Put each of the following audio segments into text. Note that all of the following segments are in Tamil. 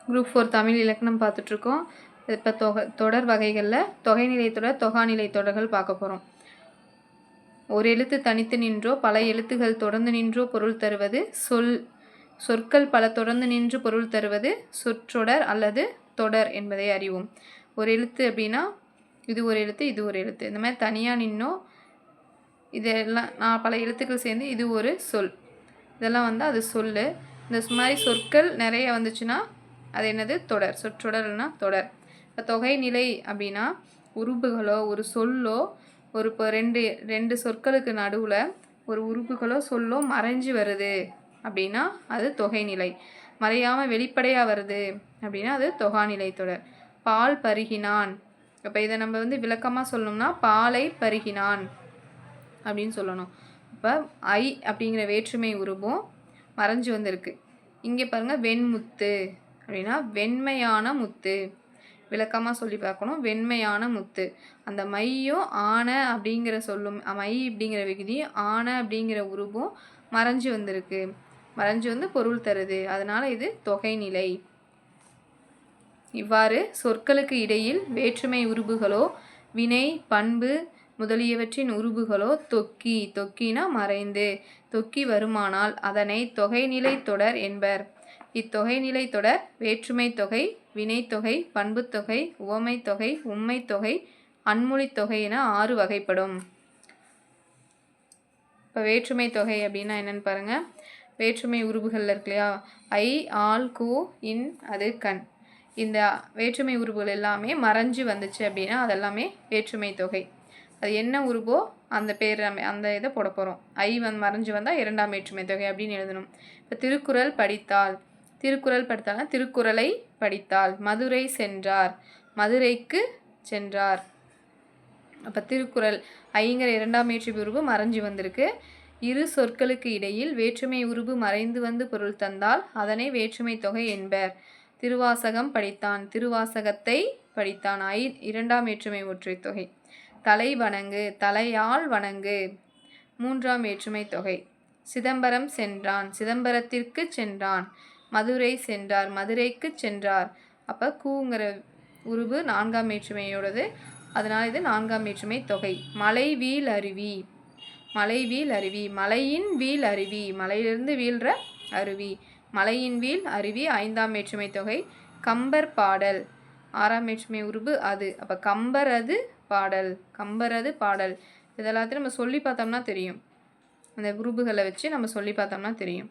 குரூப் 4 தமிழ் இலக்கணம் பார்த்துட்ருக்கோம். இப்போ தொடர் வகைகளில் தொகைநிலை தொடர், தொகாநிலை தொடர்கள் பார்க்க போகிறோம். ஒரு எழுத்து தனித்து நின்றோ பல எழுத்துகள் தொடர்ந்து நின்றோ பொருள் தருவது சொற்கள் பல தொடர்ந்து நின்று பொருள் தருவது சொற்றொடர் அல்லது தொடர் என்பதை அறிவோம். ஒரு எழுத்து அப்படின்னா இது ஒரு எழுத்து, இது ஒரு எழுத்து. இந்த மாதிரி தனியாக நின்னோ இதெல்லாம் பல எழுத்துக்கள் சேர்ந்து இது ஒரு சொல். இதெல்லாம் வந்து அது சொல். இந்த மாதிரி சொற்கள் நிறைய வந்துச்சுன்னா அது என்னது? தொடர். சொற்றொடர்னா தொடர். இப்போ தொகைநிலை அப்படின்னா உறுப்புகளோ ஒரு சொல்லோ இப்போ ரெண்டு சொற்களுக்கு நடுவில் ஒரு உறுப்புகளோ சொல்லோ மறைஞ்சு வருது அப்படின்னா அது தொகைநிலை. மறையாமல் வெளிப்படையாக வருது அப்படின்னா அது தொகாநிலை தொடர். பால் பருகினான். இப்போ இதை நம்ம வந்து விளக்கமாக சொல்லணும்னா பாலை பருகினான் அப்படின்னு சொல்லணும். இப்போ ஐ அப்படிங்கிற வேற்றுமை உருவம் மறைஞ்சு வந்திருக்கு. இங்கே பாருங்கள் வெண்முத்து அப்படின்னா வெண்மையான முத்து. விளக்கமாக சொல்லி பார்க்கணும். வெண்மையான முத்து. அந்த மையும் ஆன அப்படிங்கிற சொல்லும் மை அப்படிங்கிற விகுதியும் ஆன அப்படிங்கிற உருவம் மறைஞ்சு வந்திருக்கு. மறைஞ்சு வந்து பொருள் தருது. அதனால் இது தொகைநிலை. இவ்வாறு சொற்களுக்கு இடையில் வேற்றுமை உருபுகளோ வினை பண்பு முதலியவற்றின் உருபுகளோ தொக்கினா மறைந்து தொக்கி வருமானால் அதனை தொகைநிலை தொடர் என்பர். இத்தொகைநிலை தொடர் வேற்றுமை தொகை, வினைத்தொகை, பண்புத்தொகை, உவமை தொகை, உண்மை தொகை, அன்மொழி தொகை என 6 வகைப்படும். இப்போ வேற்றுமை தொகை அப்படின்னா என்னன்னு பாருங்க. வேற்றுமை உருபுகளில் இருக்கு இல்லையா? ஐ, ஆல், கு, இன், அது, கண். இந்த வேற்றுமை உருபுகள் எல்லாமே மறைஞ்சு வந்துச்சு அப்படின்னா அதெல்லாமே வேற்றுமை தொகை. அது என்ன உருவோ அந்த பேர் அந்த இதை போட போகிறோம். ஐ மறைஞ்சு வந்தால் 2ஆம் வேற்றுமை தொகை அப்படின்னு எழுதணும். இப்போ திருக்குறள் படித்தால் திருக்குறளை படித்தால். மதுரை சென்றார், மதுரைக்கு சென்றார். அப்போ திருக்குறள் ஐங்கிற 2ஆம் வேற்றுமை உருவு மறைஞ்சு வந்திருக்கு. இரு சொற்களுக்கு இடையில் வேற்றுமை உருவு மறைந்து வந்து பொருள் தந்தால் அதனை வேற்றுமை தொகை என்பர். திருவாசகம் படித்தான், திருவாசகத்தை படித்தான். 2ஆம் வேற்றுமை ஒற்றை தொகை. தலை வணங்கு, தலையால் வணங்கு 3ஆம் வேற்றுமை தொகை. சிதம்பரம் சென்றான், சிதம்பரத்திற்கு சென்றான். மதுரை சென்றார், மதுரைக்கு சென்றார். அப்போ கூங்கிற உருவு 4ஆம் வேற்றுமையோடது. அதனால் இது 4ஆம் வேற்றுமை தொகை. மலை வீல் அருவி, மலை வீல் அருவி, மலையின் வீல் அருவி, மலையிலிருந்து வீழ்ற அருவி. மலையின் வீல் அருவி 5ஆம் வேற்றுமை தொகை. கம்பர் பாடல் 6ஆம் வேற்றுமை உருவு அது. அப்போ கம்பரது பாடல், கம்பரது பாடல். இதெல்லாத்தையும் நம்ம சொல்லி பார்த்தோம்னா தெரியும். அந்த உருபுகளை வச்சு நம்ம சொல்லி பார்த்தோம்னா தெரியும்.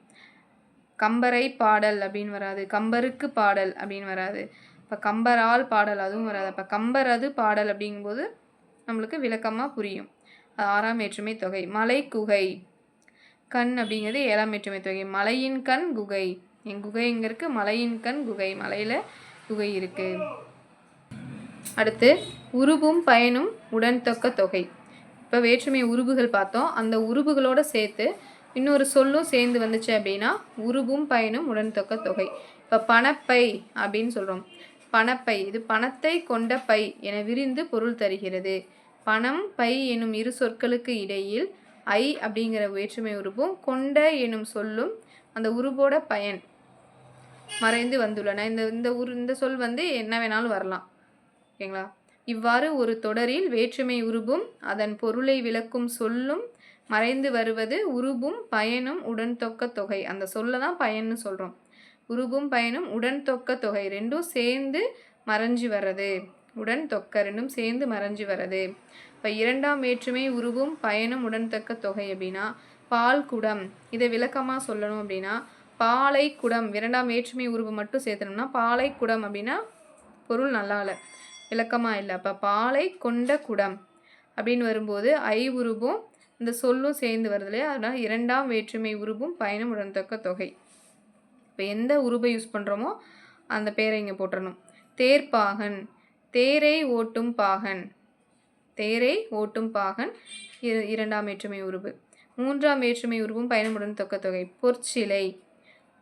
கம்பரை பாடல் அப்படின்னு வராது, கம்பருக்கு பாடல் அப்படின்னு வராது. இப்போ கம்பரால் பாடல் அதுவும் வராது. அப்போ கம்பரது பாடல் அப்படிங்கும்போது நம்மளுக்கு விளக்கமாக புரியும். 6ஆம் வேற்றுமை தொகை. மலை குகை, கண் அப்படிங்கிறது 7ஆம் வேற்றுமை தொகை. மலையின் கண் குகை, என் குகை எங்கே இருக்குது? மலையின் கண் குகை, மலையில் குகை இருக்குது. அடுத்து உருபும் பயனும் உடன்தொக்க தொகை. இப்போ வேற்றுமை உருபுகள் பார்த்தோம். அந்த உருபுகளோடு சேர்த்து இன்னொரு சொல்லும் சேர்ந்து வந்துச்சு அப்படின்னா உருபும் பயனும் உடன்தொக்க தொகை. இப்போ பணப்பை அப்படின்னு சொல்கிறோம். பணப்பை இது பணத்தை கொண்ட பை என விரிந்து பொருள் தருகிறது. பணம் பை எனும் இரு சொற்களுக்கு இடையில் ஐ அப்படிங்கிற வேற்றுமை உருபும் கொண்ட எனும் சொல்லும் அந்த உருபோட பயன் மறைந்து வந்துள்ளன. இந்த சொல் வந்து என்ன வேணாலும் வரலாம். ஓகேங்களா? இவ்வாறு ஒரு தொடரில் வேற்றுமை உருபும் அதன் பொருளை விளக்கும் சொல்லும் மறைந்து வருவது உருபும் பயனும் உடன்தொக்க தொகை. அந்த சொல்ல தான் பயன்னு சொல்கிறோம். உருபும் பயனும் உடன்தொக்க தொகை ரெண்டும் சேர்ந்து மறைஞ்சு வர்றது. உடன்தொக்க ரெண்டும் சேர்ந்து மறைஞ்சு வர்றது. இப்போ 2ஆம் வேற்றுமை உருபும் பயனும் உடன்தொக்க தொகை அப்படின்னா பால் குடம். இதை விளக்கமாக சொல்லணும் அப்படின்னா பாலை குடம் 2ஆம் வேற்றுமை உருவு மட்டும் சேர்த்தணும்னா பாலை குடம் அப்படின்னா பொருள் நல்லா இல்லை, விளக்கமாக இல்லை. அப்போ பாலை கொண்ட குடம் அப்படின்னு வரும்போது ஐ உருபும் இந்த சொல்லும் சேர்ந்து வருது இல்லையா? அதனால் 2ஆம் வேற்றுமை உருபும் பயனும் உடன்தொக்க தொகை. இப்போ எந்த உருபை யூஸ் பண்ணுறோமோ அந்த பேரை இங்கே போட்டுறணும். தேர்ப்பாகன், தேரை ஓட்டும் பாகன், தேரை ஓட்டும் பாகன் 2ஆம் வேற்றுமை உருபு. 3ஆம் வேற்றுமை உருவும் பயனும் உடன்தொக்க தொகை. பொற்சிலை,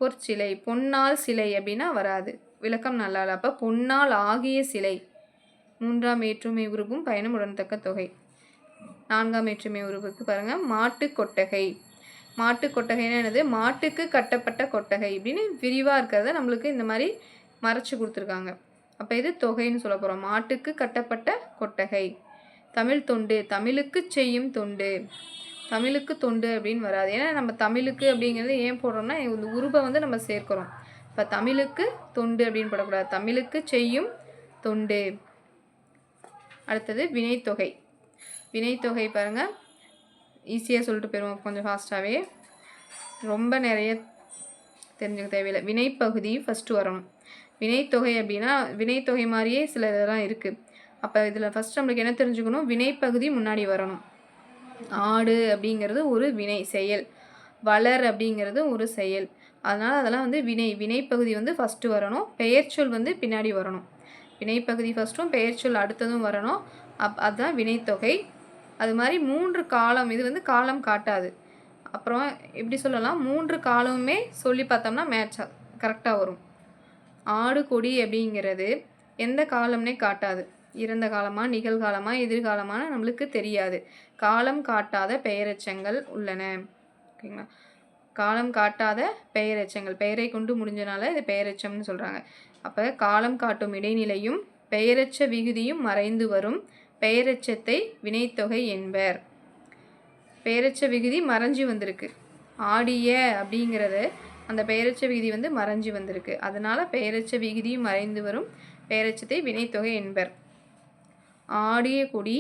பொற்சிலை பொன்னால் சிலை அப்படின்னா வராது, விளக்கம் நல்லா இல்லை. அப்போ பொன்னால் ஆகிய சிலை 3ஆம் வேற்றுமை உருவும் பயனும் உடன்தொக்க தொகை. 4ஆம் வேற்றுமை உருவுக்கு பாருங்கள் மாட்டு கொட்டகை. மாட்டு கொட்டகைன்னா என்னது? மாட்டுக்கு கட்டப்பட்ட கொட்டகை இப்படின்னு விரிவாக இருக்கிறத நம்மளுக்கு இந்த மாதிரி மறைச்சு கொடுத்துருக்காங்க. அப்போ இது தொகைன்னு சொல்ல போகிறோம். மாட்டுக்கு கட்டப்பட்ட கொட்டகை. தமிழ் தொண்டு, தமிழுக்கு செய்யும் தொண்டு. தமிழுக்கு தொண்டு அப்படின்னு வராது. ஏன்னா நம்ம தமிழுக்கு அப்படிங்கிறது ஏன் போடுறோம்னா இந்த உருபை வந்து நம்ம சேர்க்கிறோம். இப்போ தமிழுக்கு தொண்டு அப்படின்னு போடக்கூடாது. தமிழுக்கு செய்யும் தொண்டு. அடுத்தது வினைத்தொகை. வினைத்தொகை பாருங்கள், ஈஸியாக சொல்லிட்டு போயிடுவோம் கொஞ்சம் ஃபாஸ்ட்டாகவே, ரொம்ப நிறைய தெரிஞ்சுக்க தேவையில்லை. வினைப்பகுதி ஃபஸ்ட்டு வரணும். வினைத்தொகை அப்படின்னா வினைத்தொகை மாதிரியே சில இதெல்லாம் இருக்குது. அப்போ இதில் ஃபஸ்ட் நம்மளுக்கு என்ன தெரிஞ்சுக்கணும், வினைப்பகுதி முன்னாடி வரணும். ஆடு அப்படிங்கிறது ஒரு வினை செயல், வளர் அப்படிங்கிறது ஒரு செயல். அதனால் அதெல்லாம் வந்து வினைப்பகுதி வந்து ஃபஸ்ட்டு வரணும். பெயர்ச்சொல் வந்து பின்னாடி வரணும். வினைப்பகுதி ஃபஸ்ட்டும் பெயர்ச்சொல் அடுத்ததும் வரணும். அதுதான் வினைத்தொகை. அது மாதிரி 3 காலம், இது வந்து காலம் காட்டாது. அப்புறம் எப்படி சொல்லலாம், 3 காலமுமே சொல்லி பார்த்தோம்னா மேட்சாக கரெக்டாக வரும். ஆடு கொடி அப்படிங்கிறது எந்த காலம்னே காட்டாது. இறந்த காலமா நிகழ்காலமா எதிர்காலமான நம்மளுக்கு தெரியாது. காலம் காட்டாத பெயரெச்சங்கள் உள்ளன. ஓகேங்களா? காலம் காட்டாத பெயரெச்சங்கள், பெயரை கொண்டு முடிஞ்சனால இது பெயரெச்சம்னு சொல்கிறாங்க. அப்போ காலம் காட்டும் இடைநிலையும் பெயரெச்ச விகுதியும் மறைந்து வரும் பெயரெச்சத்தை வினைத்தொகை என்பர். பெயரெச்ச விகுதி மறைஞ்சி வந்திருக்கு. ஆடிய அப்படிங்கிறது அந்த பெயரெச்ச விகுதி வந்து மறைஞ்சி வந்திருக்கு. அதனால் பெயரெச்ச விகுதியும் மறைந்து வரும் பெயரெச்சத்தை வினைத்தொகை என்பர். ஆடிய கொடி,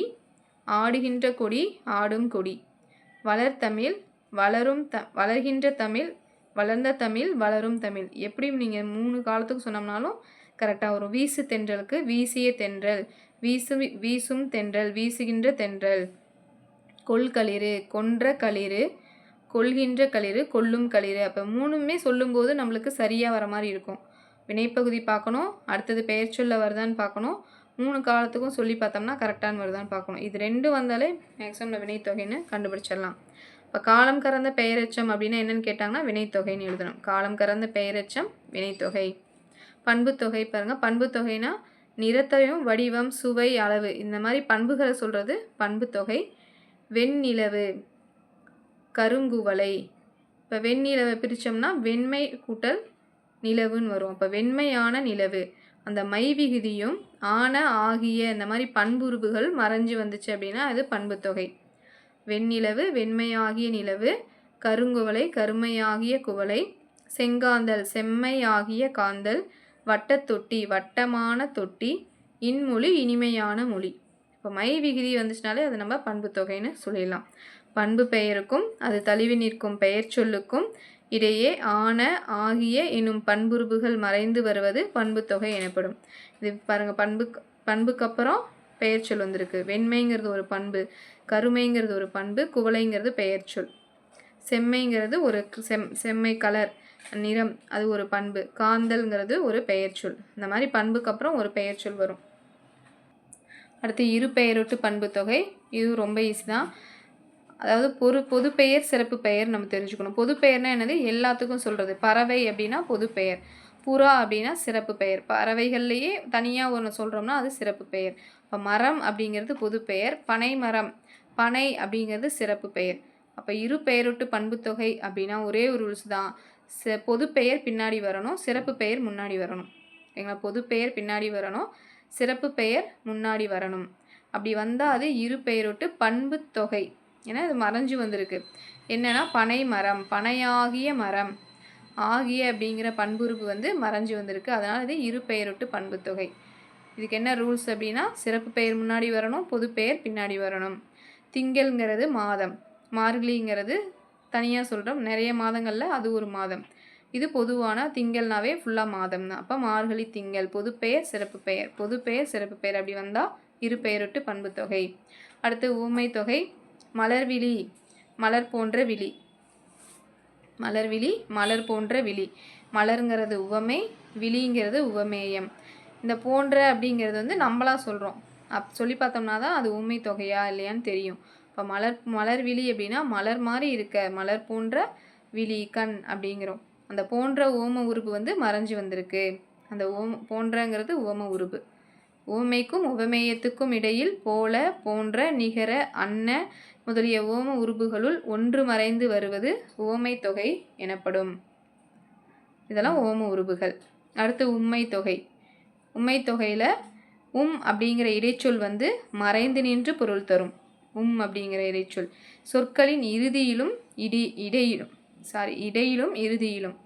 ஆடுகின்ற கொடி, ஆடும் கொடி. வளர்தமிழ், வளர்கின்ற தமிழ், வளர்ந்த தமிழ், வளரும் தமிழ். எப்படியும் நீங்கள் 3 காலத்துக்கு சொன்னோம்னாலும் கரெக்டாக வரும். வீசு தென்றலுக்கு வீசிய தென்றல், வீசும் தென்றல், வீசுகின்ற தென்றல். கொள்களிறு, கொன்ற களிறு, கொள்கின்ற களிறு, கொல்லும் களிறு. அப்போ 3மே சொல்லும்போது நம்மளுக்கு சரியாக வர மாதிரி இருக்கும். வினைப்பகுதி பார்க்கணும், அடுத்தது பெயர் சொல்ல வருதான்னு பார்க்கணும், 3 காலத்துக்கும் சொல்லி பார்த்தோம்னா கரெக்டான வருதான்னு பார்க்கணும். இது 2 வந்தாலே மேக்ஸிமம் வினைத்தொகைன்னு கண்டுபிடிச்சிடலாம். இப்போ காலம் கறந்த பெயரெச்சம் அப்படின்னா என்னென்னு கேட்டாங்கன்னா வினைத்தொகைன்னு எழுதணும். காலம் கறந்த பெயரெச்சம் வினைத்தொகை. பண்புத்தொகை பாருங்கள். பண்புத்தொகைனா நிறத்தையும் வடிவம் சுவை அளவு இந்த மாதிரி பண்புகளை சொல்கிறது பண்புத்தொகை. வெண்ணிலவு, கருங்குவளை. இப்போ வெண்ணிலவை பிரித்தோம்னா வெண்மை கூட்டல் நிலவுன்னு வரும். அப்போ வெண்மையான நிலவு. அந்த மை விகுதியும் ஆன ஆகிய இந்த மாதிரி பண்புருவுகள் மறைஞ்சு வந்துச்சு அப்படின்னா அது பண்புத்தொகை. வெண்ணிலவு, வெண்மையாகிய நிலவு. கருங்குவளை, கருமையாகிய குவளை. செங்காந்தல், செம்மையாகிய காந்தல். வட்டத்தொட்டி, வட்டமான தொட்டி. இன்மொழி, இனிமையான மொழி. இப்போ மை விகுதி வந்துச்சுனாலே அது நம்ம பண்பு தொகைன்னு சொல்லிடலாம். பண்பு பெயருக்கும் அது தழுவி நிற்கும் பெயர் சொல்லுக்கும் இடையே ஆன ஆகிய என்னும் பண்புருவுகள் மறைந்து வருவது பண்பு தொகை எனப்படும். இது பாருங்கள், பண்புக்கு அப்புறம் பெயர் சொல் வந்திருக்கு. வெண்மைங்கிறது ஒரு பண்பு, கருமைங்கிறது ஒரு பண்பு, குவளைங்கிறது பெயர் சொல். செம்மைங்கிறது ஒரு செம்மை கலர் நிறம், அது ஒரு பண்பு. காந்தல்ங்கிறது ஒரு பெயர் சொல். இந்த மாதிரி பண்புக்கு அப்புறம் ஒரு பெயர் சொல் வரும். அடுத்து இரு பெயரொட்டு பண்பு தொகை. இது ரொம்ப ஈஸி தான். அதாவது பொது பெயர் சிறப்பு பெயர் நம்ம தெரிஞ்சுக்கணும். பொது பெயர்னா என்னது, எல்லாத்துக்கும் சொல்கிறது. பறவை அப்படின்னா பொது பெயர், புறா அப்படின்னா சிறப்பு பெயர். பறவைகள்லேயே தனியாக ஒன்று சொல்கிறோம்னா அது சிறப்பு பெயர். இப்போ மரம் அப்படிங்கிறது பொது பெயர், பனை மரம், பனை அப்படிங்கிறது சிறப்பு பெயர். அப்போ இரு பெயரொட்டு பண்பு தொகை அப்படின்னா ஒரே ஒரு ரூல்ஸ் தான். பொது பெயர் பின்னாடி வரணும், சிறப்பு பெயர் முன்னாடி வரணும். எங்களா பொது பெயர் பின்னாடி வரணும், சிறப்பு பெயர் முன்னாடி வரணும். அப்படி வந்தால் அது இரு பெயரொட்டு பண்பு தொகை. ஏன்னா இது மறைஞ்சு வந்திருக்கு. என்னென்னா பனை மரம், பனையாகிய மரம், ஆகிய அப்படிங்கிற பண்புறுப்பு வந்து மறைஞ்சு வந்திருக்கு. அதனால் இது இரு பெயரொட்டு பண்பு தொகை. இதுக்கு என்ன ரூல்ஸ் அப்படின்னா சிறப்பு பெயர் முன்னாடி வரணும், பொது பெயர் பின்னாடி வரணும். திங்கள்ங்கிறது மாதம், மார்கழிங்கிறது தனியாக சொல்கிறோம். நிறைய மாதங்களில் அது ஒரு மாதம். இது பொதுவான திங்கள்னாவே ஃபுல்லாக மாதம் தான். அப்போ மார்கழி திங்கள். பொது பெயர் சிறப்பு பெயர், பொது பெயர் சிறப்பு பெயர் அப்படி வந்தால் இரு பெயரொட்டு பண்பு தொகை. அடுத்து ஊமை தொகை. மலர்விழி, மலர் போன்ற விழி. மலர்விழி, மலர் போன்ற விழி. மலருங்கிறது உவமை, விழிங்கிறது உவமேயம். இந்த போன்ற அப்படிங்கிறது வந்து நம்மளாக சொல்கிறோம். சொல்லி பார்த்தோம்னா தான் அது ஊமை தொகையா இல்லையான்னு தெரியும். இப்போ மலர்விழி அப்படின்னா மலர் மாதிரி இருக்க, மலர் போன்ற விழி கண் அப்படிங்கிறோம். அந்த போன்ற ஓம உருபு வந்து மறைஞ்சு வந்திருக்கு. அந்த போன்றங்கிறது ஓம உருபு. ஓமைக்கும் உவமேயத்துக்கும் இடையில் போல, போன்ற, நிகர, அன்ன முதலிய ஓம உருபுகளுள் ஒன்று மறைந்து வருவது ஓமை தொகை எனப்படும். இதெல்லாம் ஓம உருபுகள். அடுத்து உம்மை தொகை. உம்மை தொகையில் அப்படிங்கிற இடைச்சொல் வந்து மறைந்து நின்று பொருள் தரும். அப்படிங்கிற இடைச்சொல் சொற்களின் இறுதியிலும் இடையிலும் இறுதியிலும்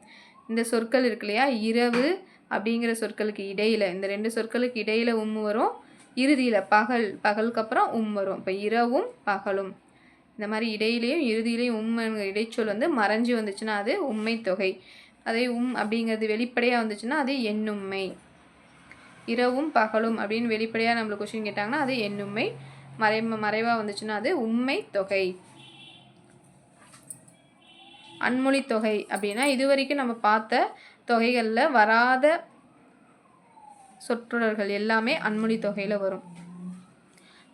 இந்த சொற்கள் இருக்கு இல்லையா, இரவு அப்படிங்கிற சொற்களுக்கு இடையில், இந்த 2 சொற்களுக்கு இடையில் வரும், இறுதியில் பகலுக்கு அப்புறம் வரும். இப்போ இரவும் பகலும் இந்த மாதிரி இடையிலையும் இறுதியிலையும் இடைச்சொல் வந்து மறைஞ்சு வந்துச்சுன்னா அது உம்மை தொகை. அதே அப்படிங்கிறது வெளிப்படையாக வந்துச்சுன்னா அது எண்ணும்மை. இரவும் பகலும் அப்படின்னு வெளிப்படையாக நம்மளுக்கு கொஸ்டின் கேட்டாங்கன்னா அது எண்ணும்மை. மறைவாக வந்துச்சுன்னா அது உம்மை தொகை. அன்மொழி தொகை அப்படின்னா இதுவரைக்கும் நம்ம பார்த்த தொகைகளில் வராத சொற்றொடர்கள் எல்லாமே அன்மொழி தொகையில் வரும்.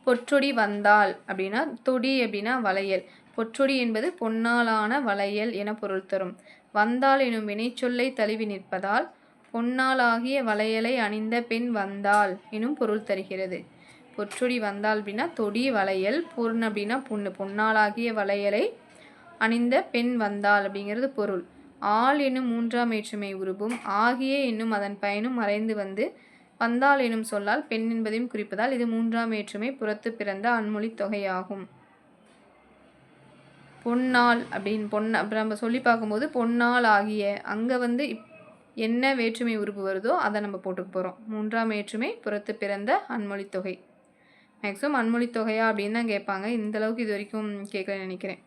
பொற்றொடி வந்தால் அப்படின்னா, தொடி அப்படின்னா வளையல், பொற்றொடி என்பது பொன்னாலான வளையல் என பொருள் தரும். வந்தால் எனும் வினைச்சொல்லை தழுவி நிற்பதால் பொன்னாலாகிய வளையலை அணிந்த பெண் வந்தாள் எனும் பொருள் தருகிறது. பொற்றொடி வந்தால் அப்படின்னா தொடி வளையல், பொன் அப்படின்னா பொன்னாலாகிய வளையலை அணிந்த பெண் வந்தாள் அப்படிங்கிறது பொருள். ஆள் என்னும் 3ஆம் வேற்றுமை உருபும் ஆகிய என்னும் அதன் பயனும் மறைந்து வந்து வந்தாள் எனும் சொல்லால் பெண் என்பதையும் குறிப்பதால் இது 3ஆம் வேற்றுமை புறத்து பிறந்த அன்மொழி தொகையாகும். பொன்னாள் அப்படின்னு அப்புறம் நம்ம சொல்லி பார்க்கும்போது பொன்னாள் ஆகிய அங்கே வந்து என்ன வேற்றுமை உருபு வருதோ அதை நம்ம போட்டுக்க போகிறோம். 3ஆம் வேற்றுமை புறத்து பிறந்த அன்மொழி தொகை. மேக்ஸிமம் அன்மொழி தொகையா அப்படின்னு தான் கேட்பாங்க. இந்தளவுக்கு இது வரைக்கும் கேட்கலன்னு நினைக்கிறேன்.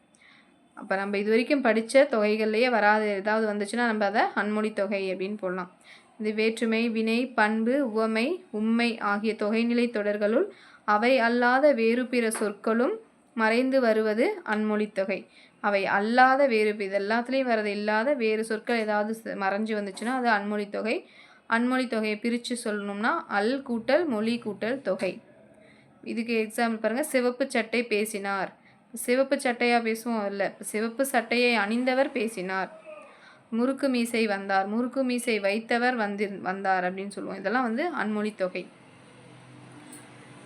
அப்போ நம்ம இது வரைக்கும் படித்த தொகைகள்லேயே வராது ஏதாவது வந்துச்சுன்னா நம்ம அதை அன்மொழி தொகை அப்படின்னு போடலாம். இது வேற்றுமை, வினை, பண்பு, உவமை, உம்மை ஆகிய தொகைநிலை தொடர்களுள் அவை அல்லாத வேறு பிற சொற்களும் மறைந்து வருவது அன்மொழி தொகை. அவை அல்லாத வேறு இது எல்லாத்துலேயும் வர்றது இல்லாத வேறு சொற்கள் ஏதாவது மறைஞ்சு வந்துச்சுன்னா அது அன்மொழி தொகை. அன்மொழி தொகையை பிரித்து சொல்லணும்னா அல் கூட்டல் மொழி கூட்டல் தொகை. இதுக்கு எக்ஸாம்பிள் பாருங்கள். சிவப்பு சட்டை பேசினார். சிவப்பு சட்டையாக பேசுவோம் இல்லை, சிவப்பு சட்டையை அணிந்தவர் பேசினார். முறுக்கு மீசை வந்தார், முறுக்கு மீசை வைத்தவர் வந்தார் அப்படின்னு சொல்லுவோம். இதெல்லாம் வந்து அன்மொழி தொகை.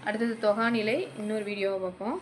அடுத்தது தொகாநிலை இன்னொரு வீடியோவை பார்ப்போம்.